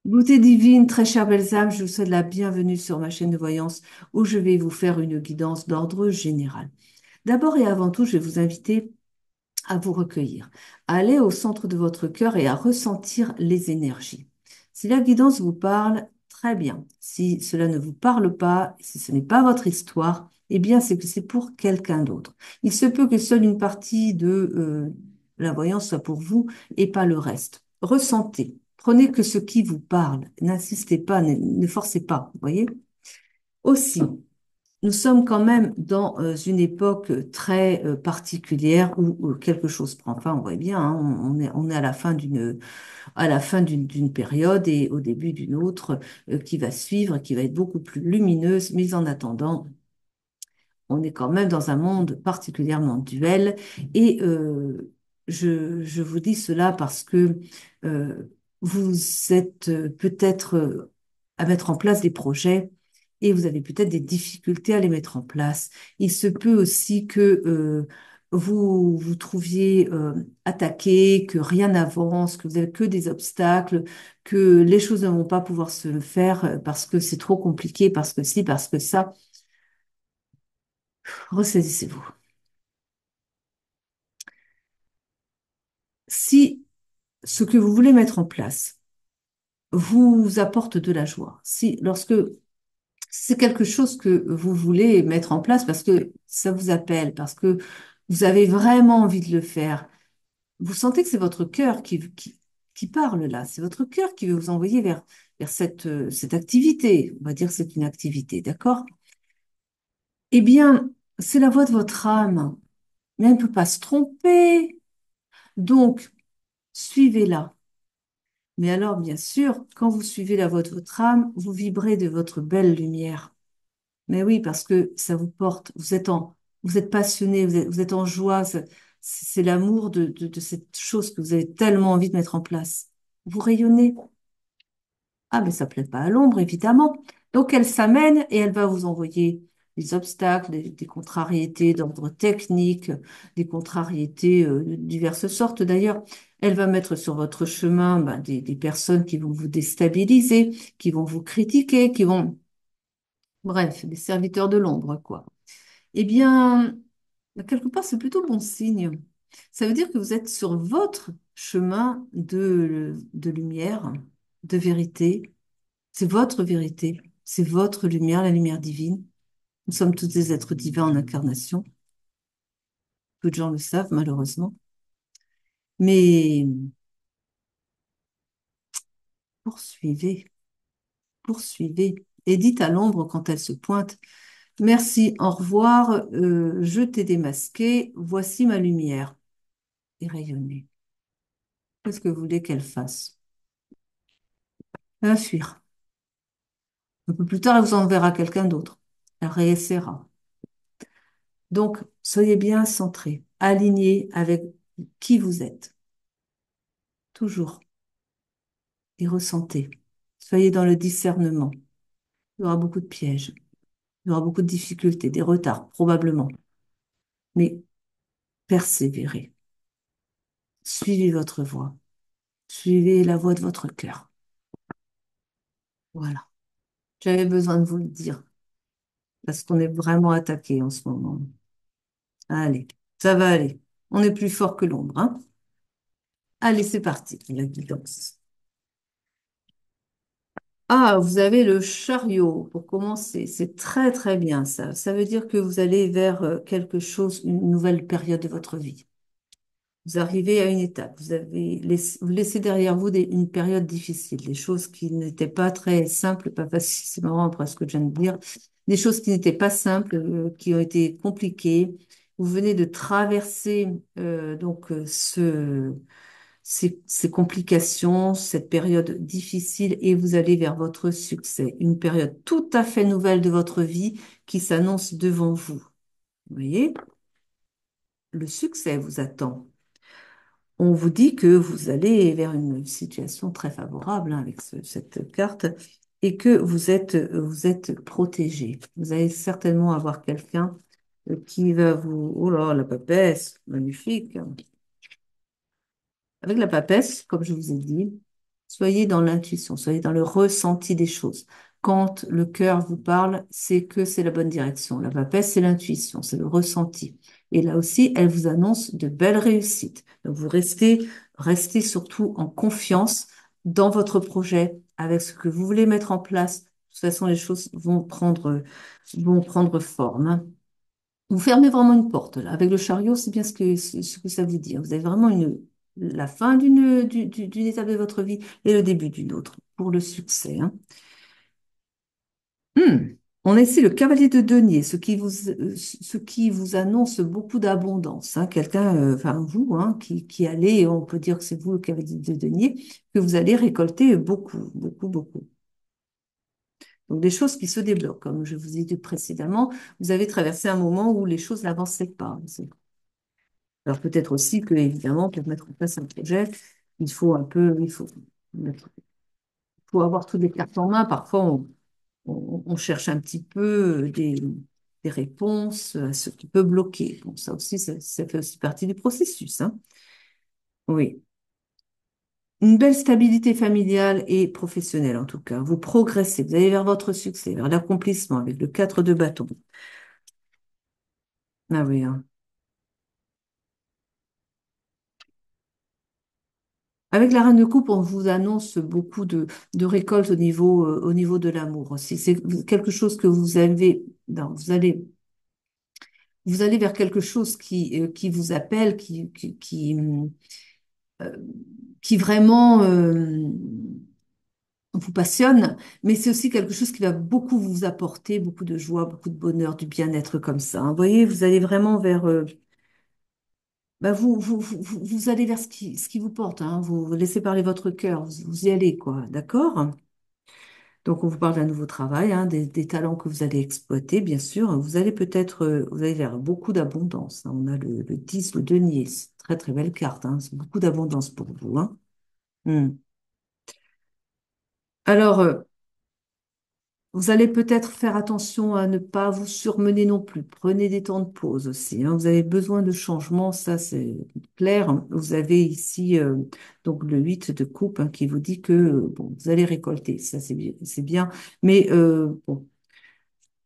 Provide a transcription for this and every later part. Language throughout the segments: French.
Beauté divine, très chère belles âmes, je vous souhaite la bienvenue sur ma chaîne de voyance où je vais vous faire une guidance d'ordre général. D'abord et avant tout, je vais vous inviter à vous recueillir, à aller au centre de votre cœur et à ressentir les énergies. Si la guidance vous parle, très bien. Si cela ne vous parle pas, si ce n'est pas votre histoire, eh bien c'est que c'est pour quelqu'un d'autre. Il se peut que seule une partie de la voyance soit pour vous et pas le reste. Ressentez. Prenez que ce qui vous parle. N'insistez pas, ne forcez pas. Vous voyez? Aussi, nous sommes quand même dans une époque très particulière où quelque chose prend fin, on voit bien, hein, on est à la fin d'une période et au début d'une autre qui va suivre, qui va être beaucoup plus lumineuse, mais en attendant, on est quand même dans un monde particulièrement duel et je vous dis cela parce que euh, vous êtes peut-être à mettre en place des projets et vous avez peut-être des difficultés à les mettre en place. Il se peut aussi que vous vous trouviez attaqué, que rien n'avance, que vous avez que des obstacles, que les choses ne vont pas pouvoir se faire parce que c'est trop compliqué, parce que si, parce que ça. Ressaisissez-vous. Si ce que vous voulez mettre en place vous apporte de la joie, si lorsque c'est quelque chose que vous voulez mettre en place parce que ça vous appelle, parce que vous avez vraiment envie de le faire, vous sentez que c'est votre cœur qui parle là, c'est votre cœur qui veut vous envoyer vers cette activité. On va dire que c'est une activité, d'accord? Eh bien, c'est la voix de votre âme, mais elle ne peut pas se tromper. Donc, suivez-la. Mais alors, bien sûr, quand vous suivez la voix de votre âme, vous vibrez de votre belle lumière. Mais oui, parce que ça vous porte. Vous êtes passionné, vous êtes en joie. C'est l'amour de cette chose que vous avez tellement envie de mettre en place. Vous rayonnez. Ah, mais ça plaît pas à l'ombre, évidemment. Donc, elle s'amène et elle va vous envoyer des obstacles, des contrariétés d'ordre technique, des contrariétés de diverses sortes. D'ailleurs, elle va mettre sur votre chemin ben, des personnes qui vont vous déstabiliser, qui vont vous critiquer, qui vont, bref, des serviteurs de l'ombre, quoi. Eh bien, quelque part, c'est plutôt bon signe. Ça veut dire que vous êtes sur votre chemin de lumière, de vérité. C'est votre vérité, c'est votre lumière, la lumière divine. Nous sommes tous des êtres divins en incarnation. Peu de gens le savent, malheureusement. Mais poursuivez, poursuivez. Et dites à l'ombre quand elle se pointe, merci, au revoir, je t'ai démasqué, voici ma lumière. Et rayonnez. Qu'est-ce que vous voulez qu'elle fasse? Elle va fuir. Un peu plus tard, elle vous enverra quelqu'un d'autre. Elle réessayera. Donc, soyez bien centrés, alignés avec qui vous êtes. Toujours. Et ressentez. Soyez dans le discernement. Il y aura beaucoup de pièges, il y aura beaucoup de difficultés, des retards, probablement. Mais persévérez. Suivez votre voie. Suivez la voie de votre cœur. Voilà. J'avais besoin de vous le dire parce qu'on est vraiment attaqué en ce moment. Allez, ça va aller. On est plus fort que l'ombre, hein? Allez, c'est parti, la guidance. Ah, vous avez le chariot pour commencer. C'est très très bien ça. Ça veut dire que vous allez vers quelque chose, une nouvelle période de votre vie. Vous arrivez à une étape. Vous laissez derrière vous une période difficile, des choses qui n'étaient pas très simples, pas faciles. C'est marrant après ce que je viens de dire. Des choses qui n'étaient pas simples, qui ont été compliquées. Vous venez de traverser ces complications, cette période difficile et vous allez vers votre succès. Une période tout à fait nouvelle de votre vie qui s'annonce devant vous. Vous voyez, le succès vous attend. On vous dit que vous allez vers une situation très favorable hein, avec cette carte et que vous êtes protégé. Vous allez certainement avoir quelqu'un qui va vous... Oh là, la papesse, magnifique. Avec la papesse, comme je vous ai dit. Soyez dans l'intuition, soyez dans le ressenti des choses. Quand le cœur vous parle, c'est que c'est la bonne direction. La papesse, c'est l'intuition, c'est le ressenti. Et là aussi, elle vous annonce de belles réussites. Donc vous restez surtout en confiance dans votre projet, avec ce que vous voulez mettre en place. De toute façon, les choses vont prendre forme, hein. Vous fermez vraiment une porte, là. Avec le chariot, c'est bien ce que ça vous dit, hein. Vous avez vraiment la fin d'une étape de votre vie et le début d'une autre pour le succès, hein. Hmm. On a ici le cavalier de denier, ce qui vous annonce beaucoup d'abondance, hein. Quelqu'un, enfin vous, hein, qui allez, on peut dire que c'est vous le cavalier de denier, que vous allez récolter beaucoup, beaucoup, beaucoup. Donc des choses qui se débloquent, comme je vous ai dit précédemment, vous avez traversé un moment où les choses n'avançaient pas. Alors peut-être aussi que, évidemment, pour mettre en place un projet, il faut avoir toutes les cartes en main. Parfois, on cherche un petit peu des réponses à ce qui peut bloquer. Bon, ça aussi, ça fait aussi partie du processus, hein. Oui. Une belle stabilité familiale et professionnelle, en tout cas. Vous progressez, vous allez vers votre succès, vers l'accomplissement avec le 4 de bâton. Ah oui, hein. Avec la reine de coupe, on vous annonce beaucoup de récoltes au niveau de l'amour aussi. C'est quelque chose que vous avez, non, vous allez vers quelque chose qui vous appelle, euh, qui vraiment vous passionne, mais c'est aussi quelque chose qui va beaucoup vous apporter, beaucoup de joie, beaucoup de bonheur, du bien-être comme ça, hein. Vous voyez, vous allez vraiment vers, bah vous allez vers ce qui vous porte, hein. Vous laissez parler votre cœur, vous y allez, quoi, d'accord? Donc, on vous parle d'un nouveau travail, hein, des talents que vous allez exploiter, bien sûr. Vous allez vers beaucoup d'abondance, hein. On a le 10, le denier. C'est une très, très belle carte, hein. C'est beaucoup d'abondance pour vous, hein. Hmm. Alors, vous allez peut-être faire attention à ne pas vous surmener non plus. Prenez des temps de pause aussi, hein. Vous avez besoin de changement, ça c'est clair. Vous avez ici donc le 8 de coupe, hein, qui vous dit que bon, vous allez récolter. Ça c'est bien, c'est bien. Mais bon,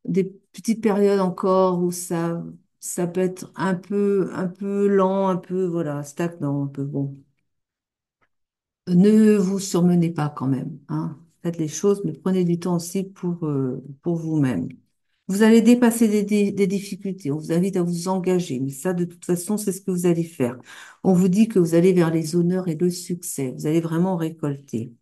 des petites périodes encore où ça peut être un peu lent, un peu, voilà, stagnant, un peu bon. Ne vous surmenez pas quand même, hein. Faites les choses, mais prenez du temps aussi pour vous-même. Vous allez dépasser des difficultés. On vous invite à vous engager, mais ça, de toute façon, c'est ce que vous allez faire. On vous dit que vous allez vers les honneurs et le succès. Vous allez vraiment récolter.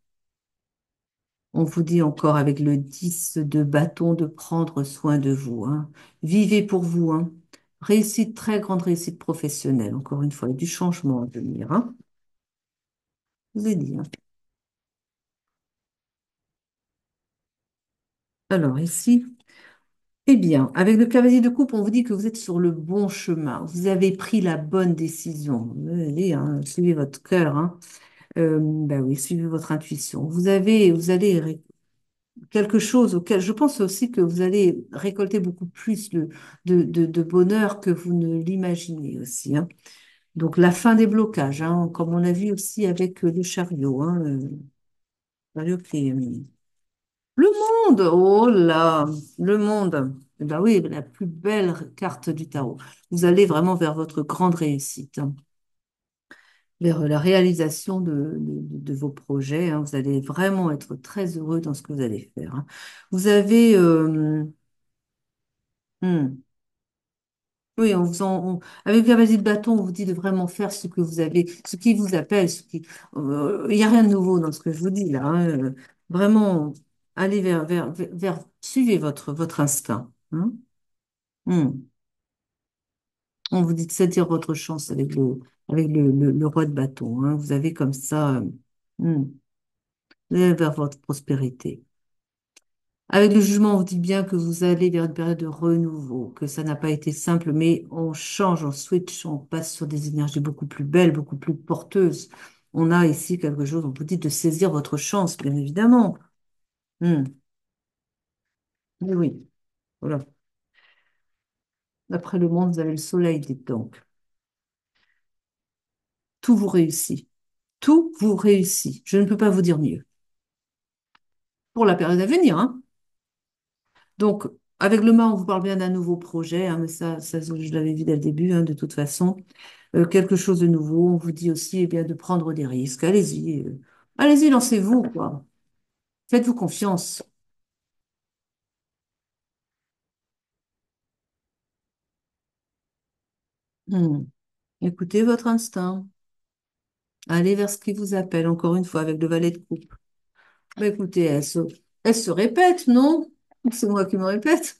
On vous dit encore avec le 10 de bâton de prendre soin de vous, hein. Vivez pour vous, hein. Réussite, très grande réussite professionnelle. Encore une fois, il y a du changement à venir, hein. Je vous ai dit, hein. Alors ici, eh bien, avec le cavalier de coupe, on vous dit que vous êtes sur le bon chemin. Vous avez pris la bonne décision. Allez, hein, suivez votre cœur, hein. Ben oui, suivez votre intuition. Vous allez quelque chose auquel je pense aussi que vous allez récolter beaucoup plus de bonheur que vous ne l'imaginez aussi, hein. Donc la fin des blocages, hein, comme on a vu aussi avec le chariot, hein, le chariot qui est le monde, oh là, le monde. Eh ben oui, la plus belle carte du tarot. Vous allez vraiment vers votre grande réussite, hein, vers la réalisation de vos projets, hein. Vous allez vraiment être très heureux dans ce que vous allez faire, hein. Vous avez, hmm, oui, avec la vasie de bâton, on vous dit de vraiment faire ce que vous avez, ce qui vous appelle, il n'y a rien de nouveau dans ce que je vous dis là, hein. Vraiment, allez suivez votre instinct, hein. Hmm. On vous dit de saisir votre chance avec le roi de bâton, hein. Vous avez comme ça, hmm, vous allez vers votre prospérité. Avec le jugement, on vous dit bien que vous allez vers une période de renouveau, que ça n'a pas été simple, mais on change, on switch, on passe sur des énergies beaucoup plus belles, beaucoup plus porteuses. On a ici quelque chose, on vous dit de saisir votre chance, bien évidemment. Hmm. Oui, oui, voilà. Après le monde, vous avez le soleil, dites donc. Tout vous réussit. Tout vous réussit. Je ne peux pas vous dire mieux. Pour la période à venir, hein. Donc, avec le mât, on vous parle bien d'un nouveau projet, hein, mais ça, je l'avais vu dès le début, hein, de toute façon. Quelque chose de nouveau. On vous dit aussi, eh bien, de prendre des risques. Allez-y, allez-y, lancez-vous, quoi. Faites-vous confiance. Hmm. Écoutez votre instinct. Allez vers ce qui vous appelle, encore une fois, avec le valet de coupe. Bah, écoutez, elle se répète, non? C'est moi qui me répète.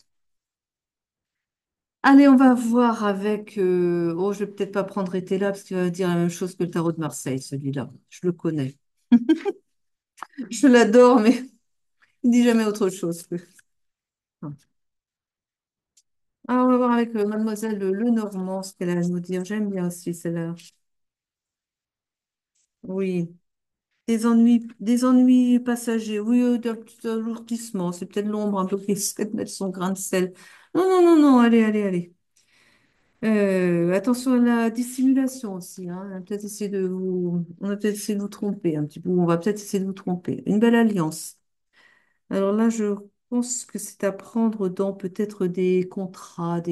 Allez, on va voir avec... Oh, je vais peut-être pas prendre été là parce qu'il va dire la même chose que le tarot de Marseille, celui-là. Je le connais. Je l'adore, mais il dit jamais autre chose. Ah, on va voir avec Mademoiselle Lenormand ce qu'elle a à nous dire. J'aime bien aussi celle-là. Oui. Des ennuis passagers. Oui, d'un petit alourdissement. C'est peut-être l'ombre un peu qui essaie de mettre son grain de sel. Non, non, non, non. Allez, allez, allez. Attention à la dissimulation aussi, hein. On va peut-être essayer de vous tromper un petit peu. On va peut-être essayer de vous tromper. Une belle alliance. Alors là, je pense que c'est à prendre dans peut-être des contrats,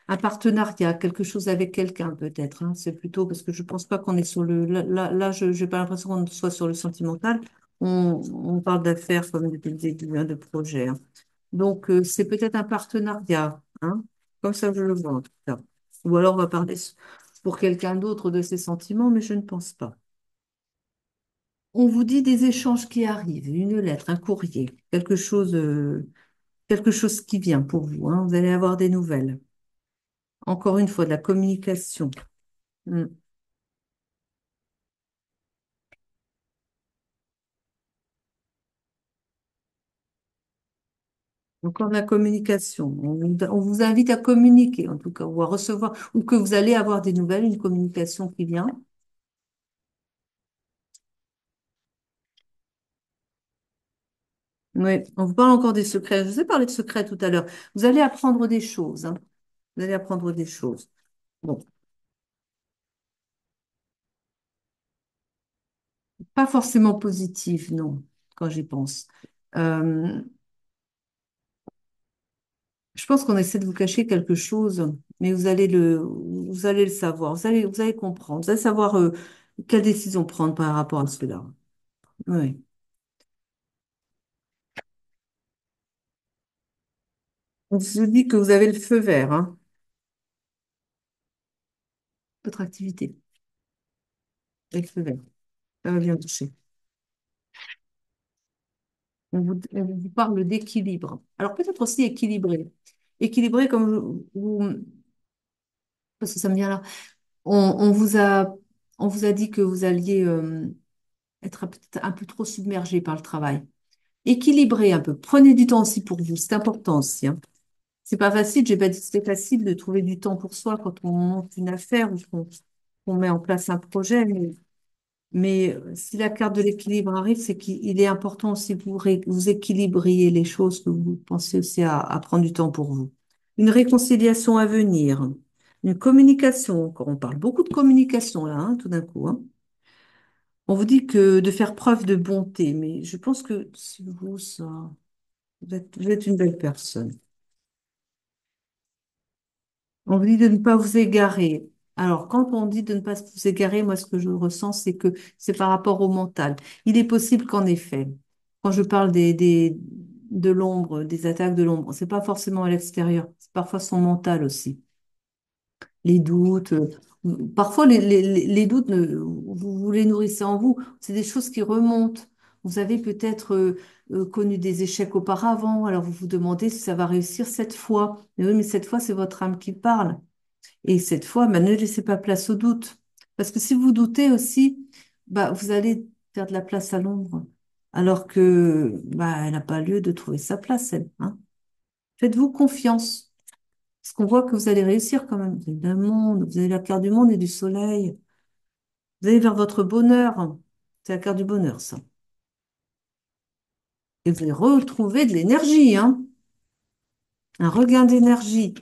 un partenariat, quelque chose avec quelqu'un peut-être, hein. C'est plutôt parce que je pense pas qu'on est sur le. Là, je n'ai pas l'impression qu'on soit sur le sentimental. On parle d'affaires comme depuis le début, hein, de projet, hein. Donc, c'est peut-être un partenariat, hein. Comme ça, je le vois en tout cas. Ou alors, on va parler pour quelqu'un d'autre de ses sentiments, mais je ne pense pas. On vous dit des échanges qui arrivent, une lettre, un courrier, quelque chose qui vient pour vous, hein. Vous allez avoir des nouvelles. Encore une fois, de la communication. Hmm. Encore de la communication. On vous invite à communiquer, en tout cas, ou à recevoir, ou que vous allez avoir des nouvelles, une communication qui vient. Oui, on vous parle encore des secrets. Je vous ai parlé de secrets tout à l'heure. Vous allez apprendre des choses, hein. Vous allez apprendre des choses. Bon, pas forcément positives, non, quand j'y pense. Euh, je pense qu'on essaie de vous cacher quelque chose, mais vous allez le savoir. Vous allez comprendre. Vous allez savoir quelle décision prendre par rapport à cela. Oui. On se dit que vous avez le feu vert, hein, votre activité. Avec le feu vert. Ça va bien toucher. On vous parle d'équilibre. Alors peut-être aussi équilibré. Équilibré comme parce que ça me vient là. On vous a dit que vous alliez être peut-être un peu trop submergé par le travail. Équilibré un peu. Prenez du temps aussi pour vous. C'est important aussi, hein. C'est pas facile. J'ai pas dit que c'était facile de trouver du temps pour soi quand on monte une affaire ou qu'on met en place un projet. Mais si la carte de l'équilibre arrive, c'est qu'il est important aussi que vous équilibriez les choses, que vous pensez aussi à prendre du temps pour vous. Une réconciliation à venir, une communication, encore. On parle beaucoup de communication là, hein, tout d'un coup, hein. On vous dit que de faire preuve de bonté, mais je pense que si vous, ça, vous êtes une belle personne. On vous dit de ne pas vous égarer. Alors, quand on dit de ne pas vous égarer, moi, ce que je ressens, c'est que c'est par rapport au mental. Il est possible qu'en effet, quand je parle de l'ombre, des attaques de l'ombre, c'est pas forcément à l'extérieur, c'est parfois son mental aussi. Les doutes, parfois les doutes, vous les nourrissez en vous. C'est des choses qui remontent. Vous avez peut-être connu des échecs auparavant, alors vous vous demandez si ça va réussir cette fois. Mais oui, mais cette fois, c'est votre âme qui parle. Et cette fois, bah, ne laissez pas place au doute. Parce que si vous doutez aussi, bah, vous allez faire de la place à l'ombre. Alors que bah, elle n'a pas lieu de trouver sa place, elle, hein. Faites-vous confiance. Parce qu'on voit que vous allez réussir quand même. Vous avez le monde, vous avez la carte du monde et du soleil. Vous allez vers votre bonheur. C'est la carte du bonheur, ça. Et vous allez retrouver de l'énergie, hein. Un regain d'énergie.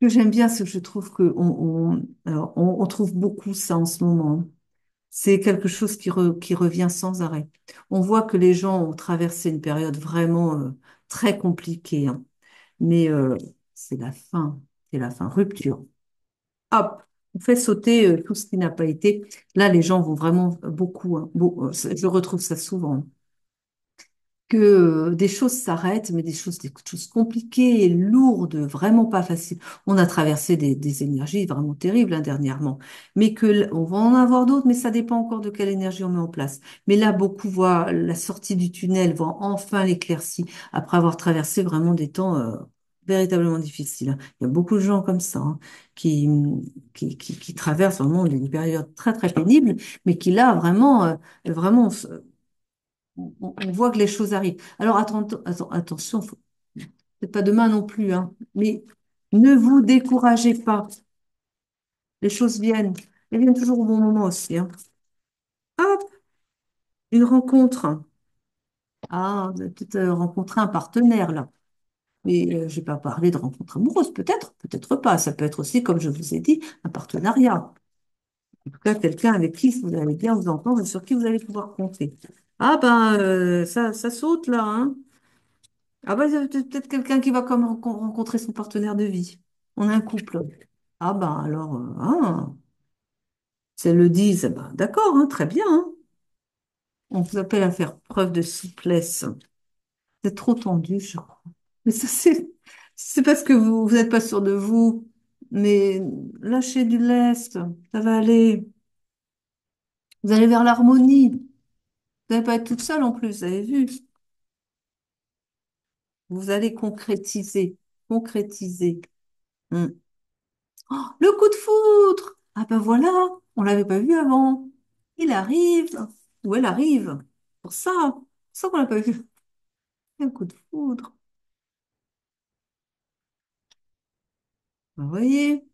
Ce que j'aime bien, c'est que je trouve que alors, on trouve beaucoup ça en ce moment. C'est quelque chose qui revient sans arrêt. On voit que les gens ont traversé une période vraiment très compliquée, hein. Mais c'est la fin, c'est la fin, rupture. Hop, on fait sauter tout ce qui n'a pas été. Là, les gens vont vraiment beaucoup, hein, je retrouve ça souvent, que des choses s'arrêtent, mais des choses compliquées et lourdes, vraiment pas faciles. On a traversé des énergies vraiment terribles hein, dernièrement, mais on va en avoir d'autres, mais ça dépend encore de quelle énergie on met en place. Mais là, beaucoup voient la sortie du tunnel, voient enfin l'éclaircie, après avoir traversé vraiment des temps véritablement difficiles, hein. Il y a beaucoup de gens comme ça hein, qui, qui traversent vraiment une période très très pénible, mais qui là vraiment, vraiment on voit que les choses arrivent. Alors attention, c'est pas demain non plus, hein, mais ne vous découragez pas. Les choses viennent. Elles viennent toujours au bon moment aussi, hein. Hop, une rencontre. Ah, vous avez peut-être rencontré un partenaire là. Mais je vais pas parler de rencontre amoureuse, peut-être, peut-être pas. Ça peut être aussi, comme je vous ai dit, un partenariat. En tout cas, quelqu'un avec qui vous allez bien vous entendre et sur qui vous allez pouvoir compter. Ah ben, ça saute là, hein. Ah bah, c'est peut-être quelqu'un qui va comme rencontrer son partenaire de vie. On a un couple. Ah bah alors, si elles le disent, bah, d'accord, hein, très bien, hein. On vous appelle à faire preuve de souplesse. C'est trop tendu, je crois. Mais ça, c'est parce que vous n'êtes pas sûr de vous. Mais lâchez du lest, ça va aller. Vous allez vers l'harmonie. Vous n'allez pas être toute seule en plus, vous avez vu. Vous allez concrétiser, concrétiser. Hmm. Oh, le coup de foudre! Ah ben voilà, on l'avait pas vu avant. Il arrive, ou elle arrive. Pour ça qu'on l'a pas vu. Un coup de foudre. Vous voyez,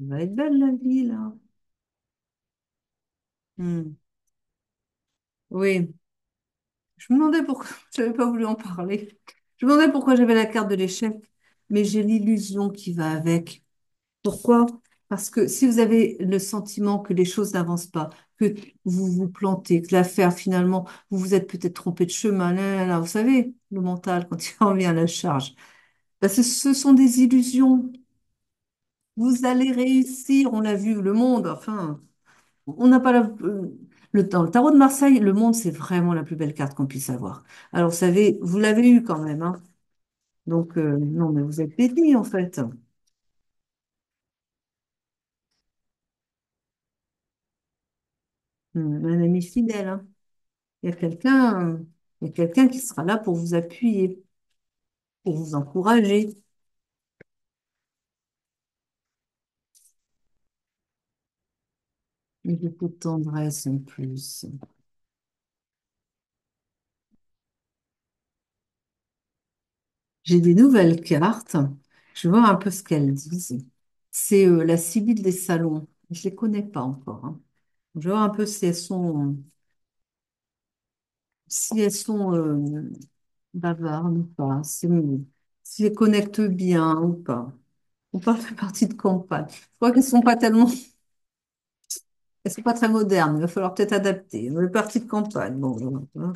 elle va être belle la vie là. Hmm. Oui, je me demandais pourquoi, j'avais pas voulu en parler. Je me demandais pourquoi j'avais la carte de l'échec, mais j'ai l'illusion qui va avec. Pourquoi? Parce que si vous avez le sentiment que les choses n'avancent pas, que vous vous plantez, que l'affaire finalement, vous vous êtes peut-être trompé de chemin, là, vous savez, le mental quand il revient à la charge, parce que ce sont des illusions. Vous allez réussir, on l'a vu, le monde, enfin, on n'a pas dans le tarot de Marseille, le monde, c'est vraiment la plus belle carte qu'on puisse avoir. Alors, vous savez, vous l'avez eu quand même, hein. Donc, non, mais vous êtes bénis en fait. Un ami fidèle, hein. Il y a quelqu'un, il y a quelqu'un qui sera là pour vous appuyer, pour vous encourager. Et beaucoup de tendresse en plus. J'ai des nouvelles cartes. Je vais voir un peu ce qu'elles disent. C'est la Sibylle des salons. Je les connais pas encore, hein. Je vais voir un peu si elles sont bavardes ou pas, si elles connectent bien ou pas. On parle de partie de campagne. Je crois qu'elles sont pas tellement, elles sont pas très modernes. Il va falloir peut-être adapter. Les parties de campagne, bon, voilà.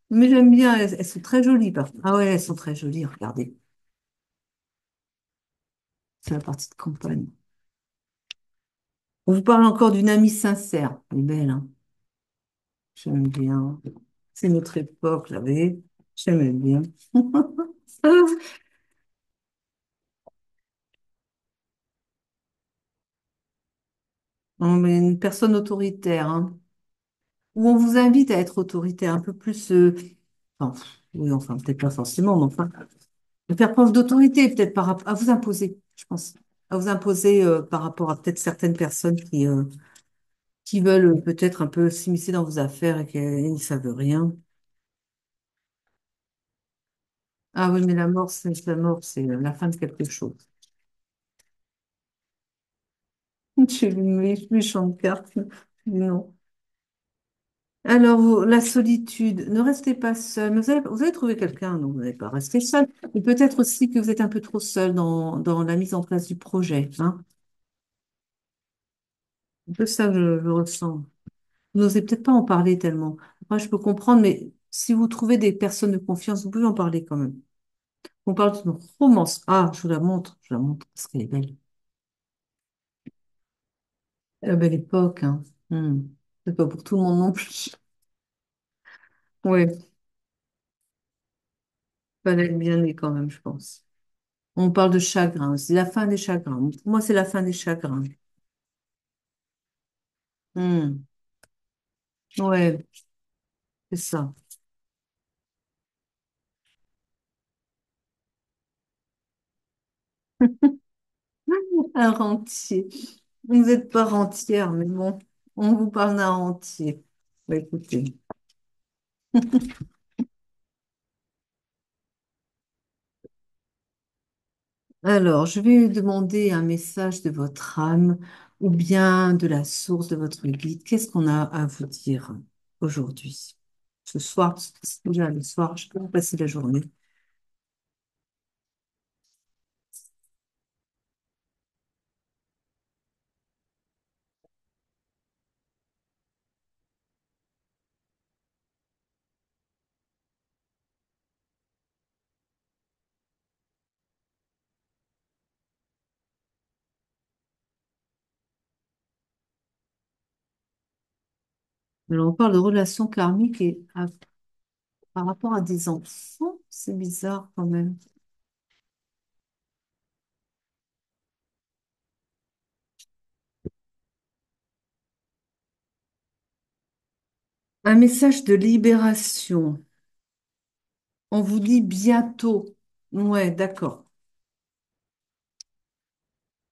Mais j'aime bien, elles sont très jolies. Ah ouais, elles sont très jolies, regardez. C'est la partie de campagne. On vous parle encore d'une amie sincère. Elle est belle, hein. J'aime bien. C'est notre époque, là, vous voyez. J'aimais bien. Non, mais une personne autoritaire, hein. Où on vous invite à être autoritaire, un peu plus. Enfin, oui, enfin, peut-être pas forcément, mais enfin, de faire preuve d'autorité, peut-être par rapport à vous imposer, je pense. À vous imposer par rapport à peut-être certaines personnes qui veulent peut-être un peu s'immiscer dans vos affaires et qui ne savent rien. Ah oui, mais la mort, c'est la fin de quelque chose. J'ai vu une méchante carte. Non. Alors, la solitude, ne restez pas seul. Mais vous allez trouver quelqu'un, donc vous n'allez pas rester seul. Mais peut-être aussi que vous êtes un peu trop seul dans la mise en place du projet, hein. C'est un peu ça que je ressens. Vous n'osez peut-être pas en parler tellement. Moi, je peux comprendre, mais si vous trouvez des personnes de confiance, vous pouvez en parler quand même. On parle d'une romance. Ah, je vous la montre, parce qu'elle est belle. Belle époque, hein. Hmm. C'est pas pour tout le monde non plus. Oui, fallait être bien né quand même, je pense. On parle de chagrin, c'est la fin des chagrins. Pour moi, c'est la fin des chagrins. Hmm. Ouais, c'est ça. Un rentier. Vous n'êtes pas rentière, mais bon, on vous parle d'un rentier. Bah, écoutez. Alors, je vais demander un message de votre âme ou bien de la source de votre guide. Qu'est-ce qu'on a à vous dire aujourd'hui? Ce soir, parce que c'est déjà le soir, je peux vous passer la journée. Alors, on parle de relations karmiques et par rapport à des enfants, c'est bizarre quand même. Un message de libération. On vous dit bientôt. Ouais, d'accord.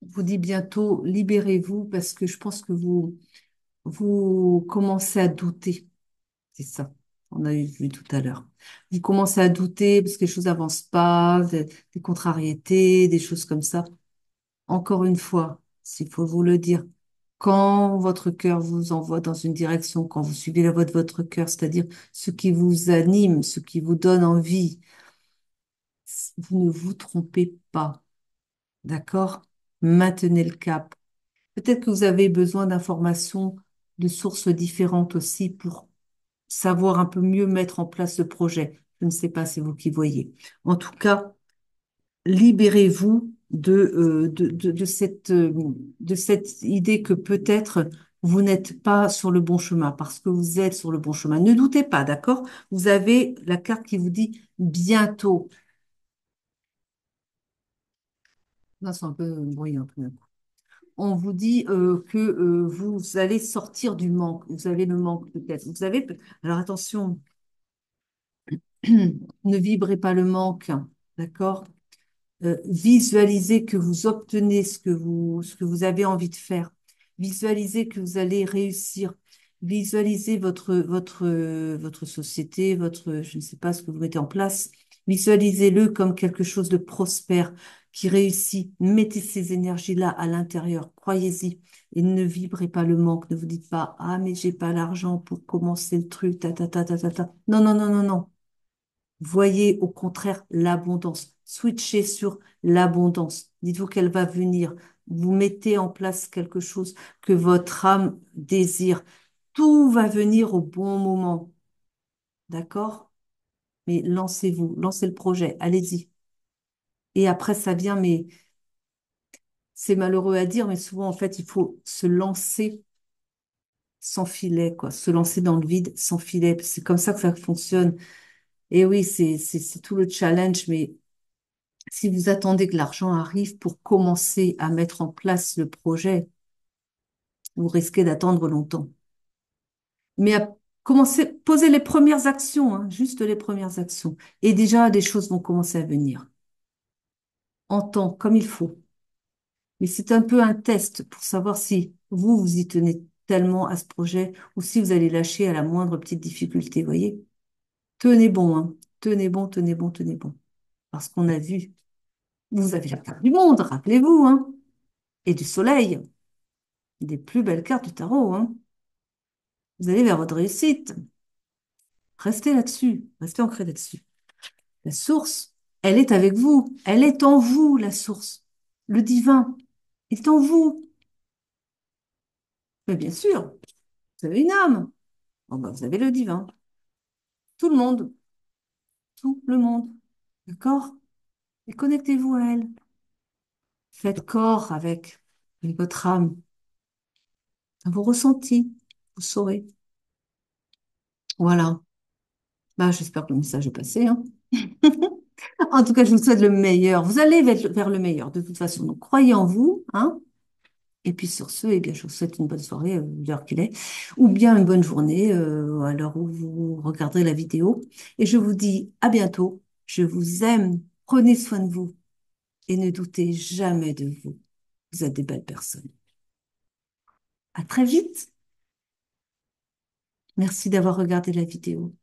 On vous dit bientôt, libérez-vous parce que je pense que vous commencez à douter. C'est ça. On a vu tout à l'heure. Vous commencez à douter parce que les choses n'avancent pas, des contrariétés, des choses comme ça. Encore une fois, s'il faut vous le dire, quand votre cœur vous envoie dans une direction, quand vous suivez la voie de votre cœur, c'est-à-dire ce qui vous anime, ce qui vous donne envie, vous ne vous trompez pas, d'accord? Maintenez le cap. Peut-être que vous avez besoin d'informations de sources différentes aussi pour savoir un peu mieux mettre en place ce projet. Je ne sais pas, c'est vous qui voyez. En tout cas, libérez-vous de cette idée que peut-être vous n'êtes pas sur le bon chemin parce que vous êtes sur le bon chemin. Ne doutez pas, d'accord? Vous avez la carte qui vous dit bientôt. Là, c'est un peu bruyant tout d'un coup. On vous dit que vous allez sortir du manque. Vous avez le manque peut-être. Alors attention, ne vibrez pas le manque, d'accord? Visualisez que vous obtenez ce que vous avez envie de faire. Visualisez que vous allez réussir. Visualisez votre société, je ne sais pas ce que vous mettez en place. Visualisez-le comme quelque chose de prospère, qui réussit. Mettez ces énergies-là à l'intérieur. Croyez-y. Et ne vibrez pas le manque. Ne vous dites pas, ah, mais j'ai pas l'argent pour commencer le truc, ta, ta, ta, ta, ta, ta. Non, non, non, non, non. Voyez au contraire l'abondance. Switchez sur l'abondance. Dites-vous qu'elle va venir. Vous mettez en place quelque chose que votre âme désire. Tout va venir au bon moment. D'accord? Mais lancez-vous, lancez le projet, allez-y. Et après, ça vient, mais c'est malheureux à dire, mais souvent, en fait, il faut se lancer sans filet, quoi. Se lancer dans le vide sans filet. C'est comme ça que ça fonctionne. Et oui, c'est tout le challenge, mais si vous attendez que l'argent arrive pour commencer à mettre en place le projet, vous risquez d'attendre longtemps. Mais à commencer, posez les premières actions, hein, juste les premières actions. Et déjà, des choses vont commencer à venir en temps, comme il faut. Mais c'est un peu un test pour savoir si vous y tenez tellement à ce projet ou si vous allez lâcher à la moindre petite difficulté, voyez. Tenez bon, hein. Tenez bon, tenez bon, tenez bon. Parce qu'on a vu, vous avez la carte du monde, rappelez-vous, hein, et du soleil. Des plus belles cartes du tarot, hein. Vous allez vers votre réussite. Restez là-dessus. Restez ancré là-dessus. La source, elle est avec vous. Elle est en vous, la source. Le divin est en vous. Mais bien sûr, vous avez une âme. Bon, ben, vous avez le divin. Tout le monde. Tout le monde. D'accord? Et connectez-vous à elle. Faites corps avec votre âme, vos ressentis. Vous saurez. Voilà. Bah, j'espère que le message est passé, hein. En tout cas, je vous souhaite le meilleur. Vous allez vers le meilleur, de toute façon. Donc, croyez en vous, hein. Et puis sur ce, eh bien, je vous souhaite une bonne soirée, l'heure qu'il est, ou bien une bonne journée, à l'heure où vous regarderez la vidéo. Et je vous dis à bientôt. Je vous aime. Prenez soin de vous et ne doutez jamais de vous. Vous êtes des belles personnes. À très vite. Merci d'avoir regardé la vidéo.